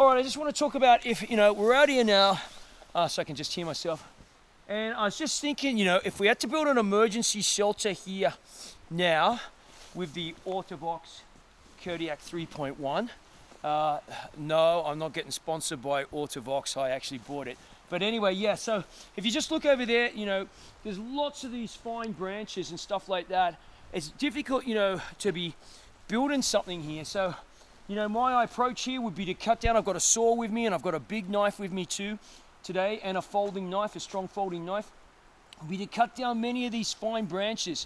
All right, I just want to talk about if, we're out here now, so I can just hear myself. And I was just thinking, if we had to build an emergency shelter here now with the Autovox Kodiak 3.1. No, I'm not getting sponsored by Autovox. I actually bought it. But anyway, yeah, so if you just look over there, there's lots of these fine branches and stuff like that. It's difficult, to be building something here. So, my approach here would be to cut down. I've got a saw with me and I've got a big knife with me too today, and a folding knife, a strong folding knife. Would be to cut down many of these fine branches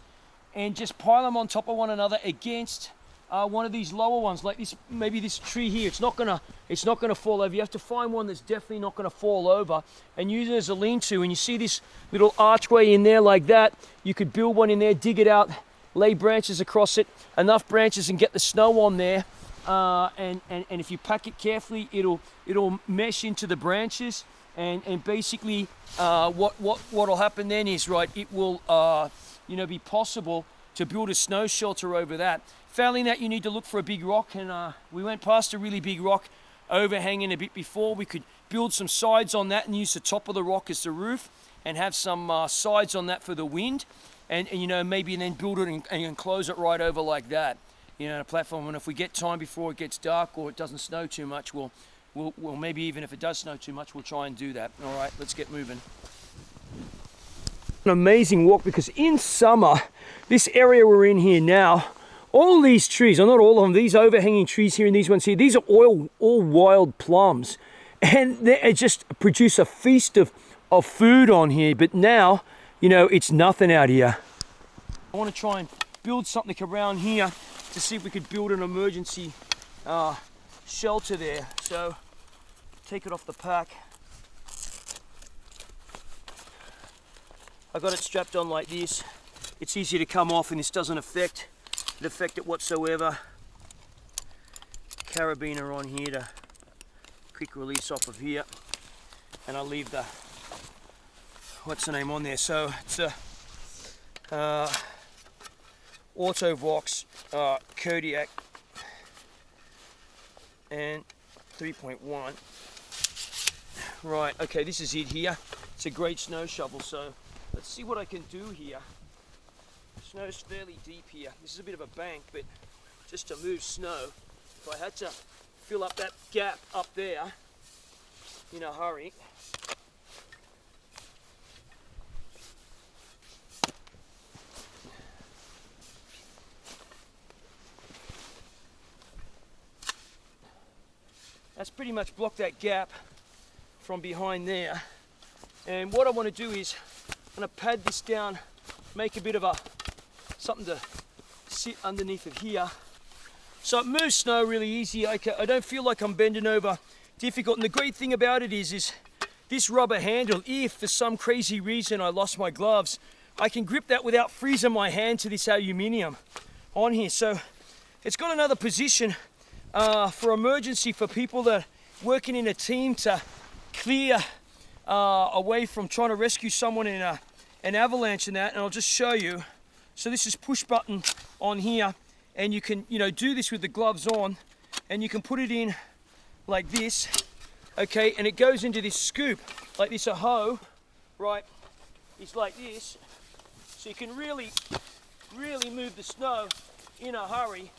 and just pile them on top of one another against one of these lower ones, like this, maybe this tree here. It's not gonna fall over. You have to find one that's definitely not gonna fall over and use it as a lean-to. And you see this little archway in there like that, you could build one in there, dig it out, lay branches across it, enough branches and get the snow on there. And if you pack it carefully, it'll mesh into the branches, and basically what'll happen then is, right, it will be possible to build a snow shelter over that. Failing that, you need to look for a big rock, and we went past a really big rock overhanging a bit before. We could build some sides on that and use the top of the rock as the roof and have some sides on that for the wind, and maybe then build it and close it right over like that, a platform. And if we get time before it gets dark or it doesn't snow too much, we'll maybe even if it does snow too much, we'll try and do that. All right, let's get moving. An amazing walk, because in summer, this area we're in here now, all these trees, or not all of them, these overhanging trees here and these ones here, these are all wild plums, and they just produce a feast of food on here. But now, it's nothing out here. I want to try and build something around here to see if we could build an emergency shelter there. So take it off the pack. I got it strapped on like this. It's easy to come off, and this doesn't affect it whatsoever. Carabiner on here to quick release off of here, and I'll leave the on there. So it's a Autovox Kodiak and 3.1. Right, okay, this is it here. It's a great snow shovel, so let's see what I can do here. Snow's fairly deep here. This is a bit of a bank, but just to move snow, if I had to fill up that gap up there in a hurry, that's pretty much blocked that gap from behind there. And what I want to do is I'm going to pad this down, make a bit of something to sit underneath of here, so it moves snow really easy. I don't feel like I'm bending over difficult. And the great thing about it is this rubber handle, if for some crazy reason I lost my gloves, I can grip that without freezing my hand to this aluminium on here. So it's got another position for emergency, for people that are working in a team to clear away from trying to rescue someone in an avalanche and that. And I'll just show you. So this is push button on here, and you can do this with the gloves on, and you can put it in like this, okay, and it goes into this scoop like this. A hoe, right, is like this, so you can really move the snow in a hurry,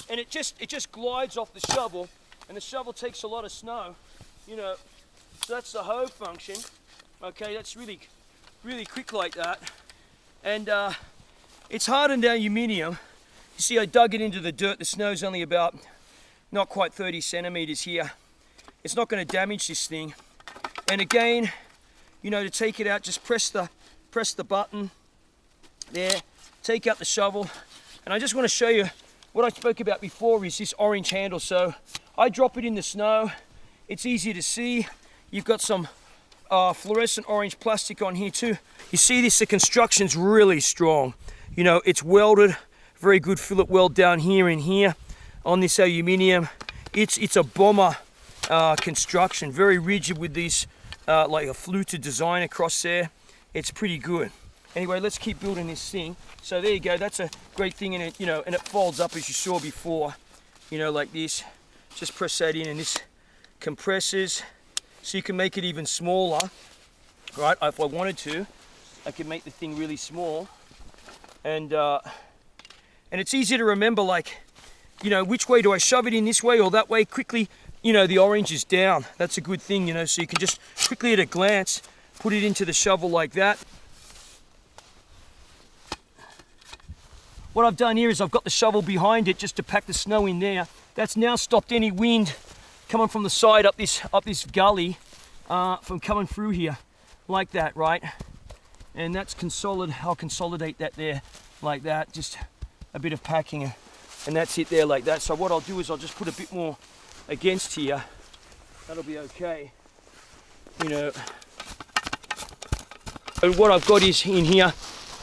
and it just glides off the shovel, and the shovel takes a lot of snow, so that's the hoe function. Okay, that's really quick like that. And it's hardened aluminium. You see, I dug it into the dirt. The snow's only about not quite 30 centimeters here. It's not going to damage this thing. And again, to take it out, just press the button there, take out the shovel. And I just want to show you what I spoke about before, is this orange handle. So I drop it in the snow. It's easy to see. You've got some fluorescent orange plastic on here too. You see this, the construction's really strong. It's welded, very good fillet weld down here and here on this aluminium. It's a bomber construction, very rigid with these like a fluted design across there. It's pretty good. Anyway, let's keep building this thing. So there you go, that's a great thing, and it and it folds up as you saw before, like this. Just press that in, and this compressors, so you can make it even smaller, right? If I wanted to, I could make the thing really small, and it's easy to remember, like, you know, which way do I shove it in, this way or that way? Quickly, you know, the orange is down. That's a good thing, you know, so you can just quickly at a glance put it into the shovel like that. What I've done here is I've got the shovel behind it just to pack the snow in there. That's now stopped any wind coming from the side up this gully from coming through here like that, right? And that's I'll consolidate that there like that, just a bit of packing, and that's it there like that. So what I'll do is I'll just put a bit more against here. That'll be okay, you know. And what I've got is in here,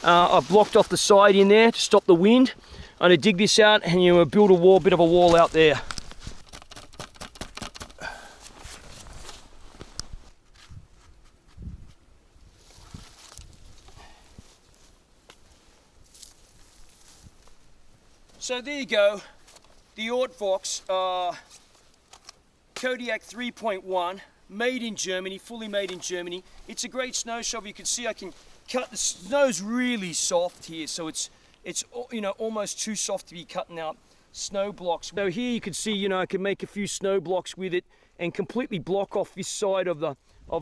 I've blocked off the side in there to stop the wind. I'm going to dig this out and, you know, build a wall, bit of a wall out there. So there you go, the Ortvox Kodiak 3.1, made in Germany, fully made in Germany. It's a great snow shovel. You can see I can cut, the snow's really soft here, so it's you know, almost too soft to be cutting out snow blocks. So here you can see, you know, I can make a few snow blocks with it and completely block off this side of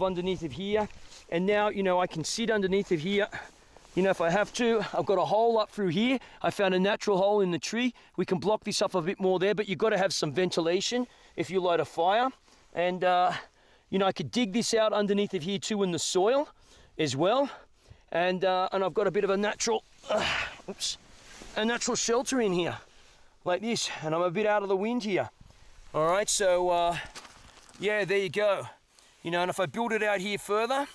underneath of here. And now, you know, I can sit underneath of here. You know, if I have to, I've got a hole up through here. I found a natural hole in the tree. We can block this up a bit more there, but you've got to have some ventilation if you light a fire. And, you know, I could dig this out underneath of here too in the soil as well. And I've got a bit of a natural, a natural shelter in here like this. And I'm a bit out of the wind here. All right, so yeah, there you go. You know, and if I build it out here further,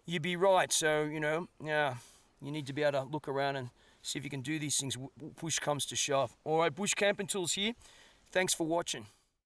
you'd be right. So, you know, yeah. You need to be able to look around and see if you can do these things. Push comes to shove. All right, Bush Camping Tools here. Thanks for watching.